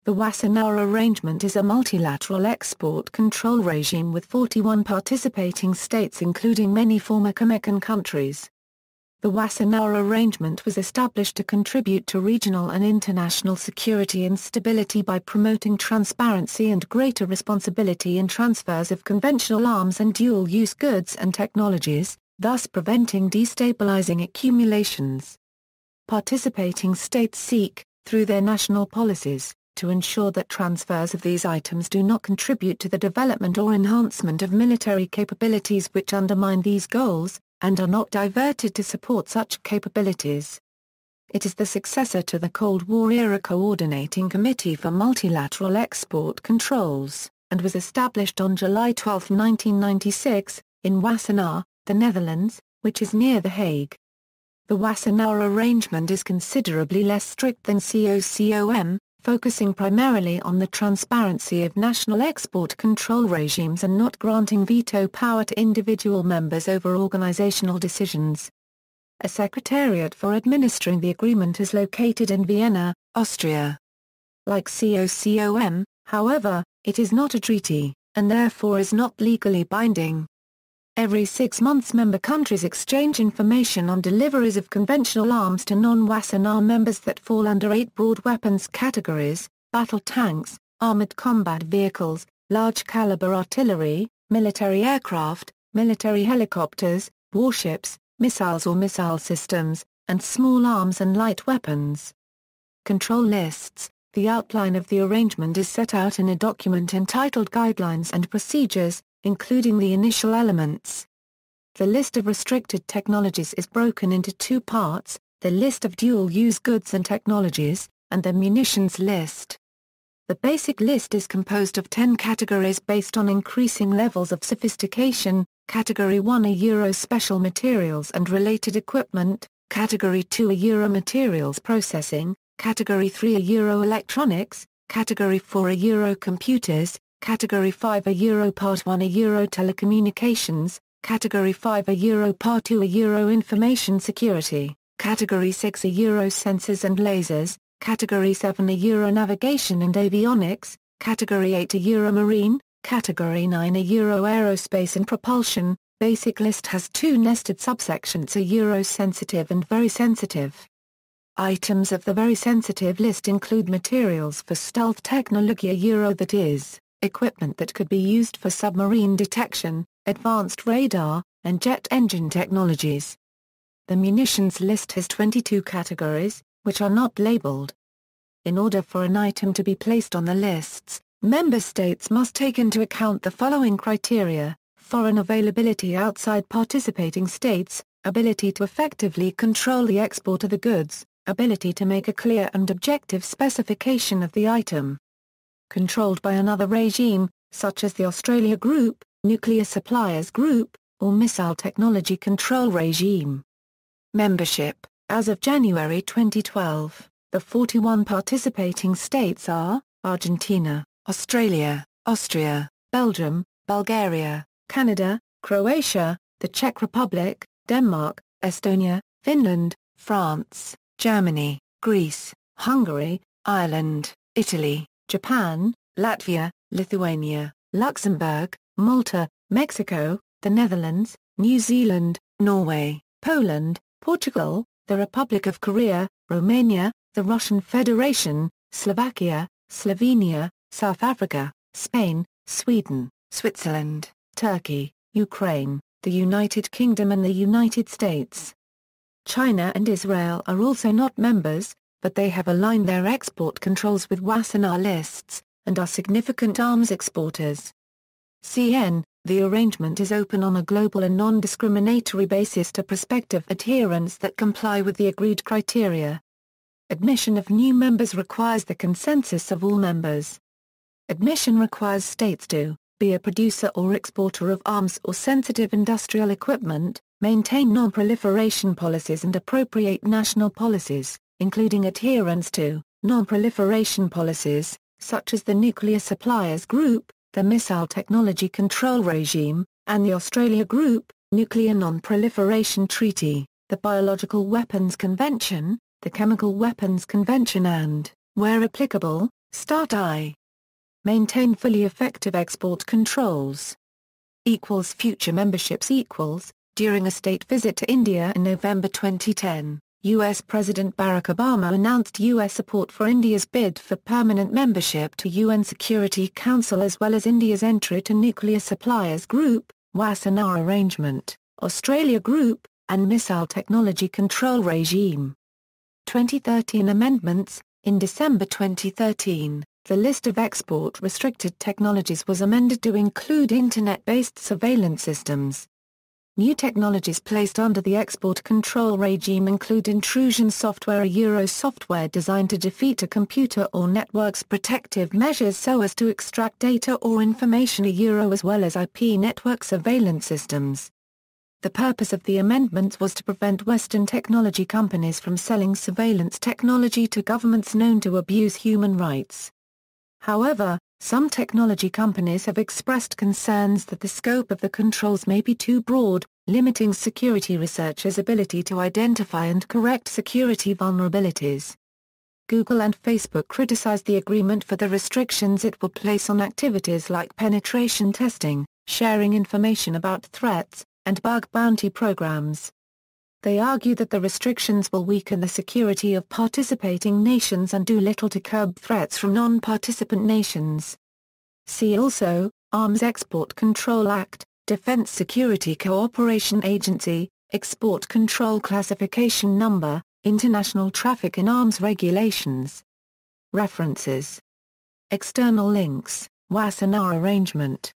The Wassenaar Arrangement is a multilateral export control regime with 41 participating states including many former COMECON countries. The Wassenaar Arrangement was established to contribute to regional and international security and stability by promoting transparency and greater responsibility in transfers of conventional arms and dual-use goods and technologies, thus preventing destabilising accumulations. Participating states seek, through their national policies, to ensure that transfers of these items do not contribute to the development or enhancement of military capabilities which undermine these goals, and are not diverted to support such capabilities. It is the successor to the Cold War-era Coordinating Committee for Multilateral Export Controls, and was established on July 12, 1996, in Wassenaar, the Netherlands, which is near The Hague. The Wassenaar Arrangement is considerably less strict than COCOM, focusing primarily on the transparency of national export control regimes and not granting veto power to individual members over organizational decisions. A secretariat for administering the agreement is located in Vienna, Austria. Like COCOM, however, it is not a treaty, and therefore is not legally binding. Every 6 months member countries exchange information on deliveries of conventional arms to non-Wassenaar members that fall under 8 broad weapons categories: battle tanks, armored combat vehicles, large-caliber artillery, military aircraft, military helicopters, warships, missiles or missile systems, and small arms and light weapons. Control lists. The outline of the arrangement is set out in a document entitled Guidelines and Procedures, including the initial elements. The list of restricted technologies is broken into 2 parts, the list of dual-use goods and technologies, and the munitions list. The basic list is composed of 10 categories based on increasing levels of sophistication: Category 1 are Euro special materials and related equipment, Category 2 are Euro materials processing, Category 3 are Euro electronics, Category 4 are Euro computers, Category 5 are Euro Part 1 are Euro telecommunications, Category 5 are Euro Part 2 are Euro information security, Category 6 are Euro sensors and lasers, Category 7 are Euro navigation and avionics, Category 8 are Euro marine, Category 9 are Euro aerospace and propulsion. Basic list has 2 nested subsections: are Euro sensitive and very sensitive. Items of the very sensitive list include materials for stealth technology, Euro that is, equipment that could be used for submarine detection, advanced radar, and jet engine technologies. The munitions list has 22 categories, which are not labeled. In order for an item to be placed on the lists, member states must take into account the following criteria: foreign availability outside participating states, ability to effectively control the export of the goods, ability to make a clear and objective specification of the item. Controlled by another regime, such as the Australia Group, Nuclear Suppliers Group, or Missile Technology Control Regime. Membership. As of January 2012, the 41 participating states are: Argentina, Australia, Austria, Belgium, Bulgaria, Canada, Croatia, the Czech Republic, Denmark, Estonia, Finland, France, Germany, Greece, Hungary, Ireland, Italy, Japan, Latvia, Lithuania, Luxembourg, Malta, Mexico, the Netherlands, New Zealand, Norway, Poland, Portugal, the Republic of Korea, Romania, the Russian Federation, Slovakia, Slovenia, South Africa, Spain, Sweden, Switzerland, Turkey, Ukraine, the United Kingdom and the United States. China and Israel are also not members, but they have aligned their export controls with Wassenaar lists, and are significant arms exporters. CN, the arrangement is open on a global and non-discriminatory basis to prospective adherents that comply with the agreed criteria. Admission of new members requires the consensus of all members. Admission requires states to be a producer or exporter of arms or sensitive industrial equipment, maintain non-proliferation policies and appropriate national policies, including adherence to non-proliferation policies, such as the Nuclear Suppliers Group, the Missile Technology Control Regime, and the Australia Group, Nuclear Non-Proliferation Treaty, the Biological Weapons Convention, the Chemical Weapons Convention and, where applicable, Start I. Maintain fully effective export controls. Equals future memberships equals. During a state visit to India in November 2010, U.S. President Barack Obama announced U.S. support for India's bid for permanent membership to UN Security Council as well as India's entry to Nuclear Suppliers Group, Wassenaar Arrangement, Australia Group, and Missile Technology Control Regime. 2013 amendments. In December 2013, the list of export-restricted technologies was amended to include Internet-based surveillance systems. New technologies placed under the export control regime include intrusion software, software designed to defeat a computer or network's protective measures so as to extract data or information, as well as IP network surveillance systems. The purpose of the amendments was to prevent Western technology companies from selling surveillance technology to governments known to abuse human rights. However, some technology companies have expressed concerns that the scope of the controls may be too broad, limiting security researchers' ability to identify and correct security vulnerabilities. Google and Facebook criticized the agreement for the restrictions it will place on activities like penetration testing, sharing information about threats, and bug bounty programs. They argue that the restrictions will weaken the security of participating nations and do little to curb threats from non-participant nations. See also, Arms Export Control Act, Defense Security Cooperation Agency, Export Control Classification Number, International Traffic in Arms Regulations. References. External links, Wassenaar Arrangement.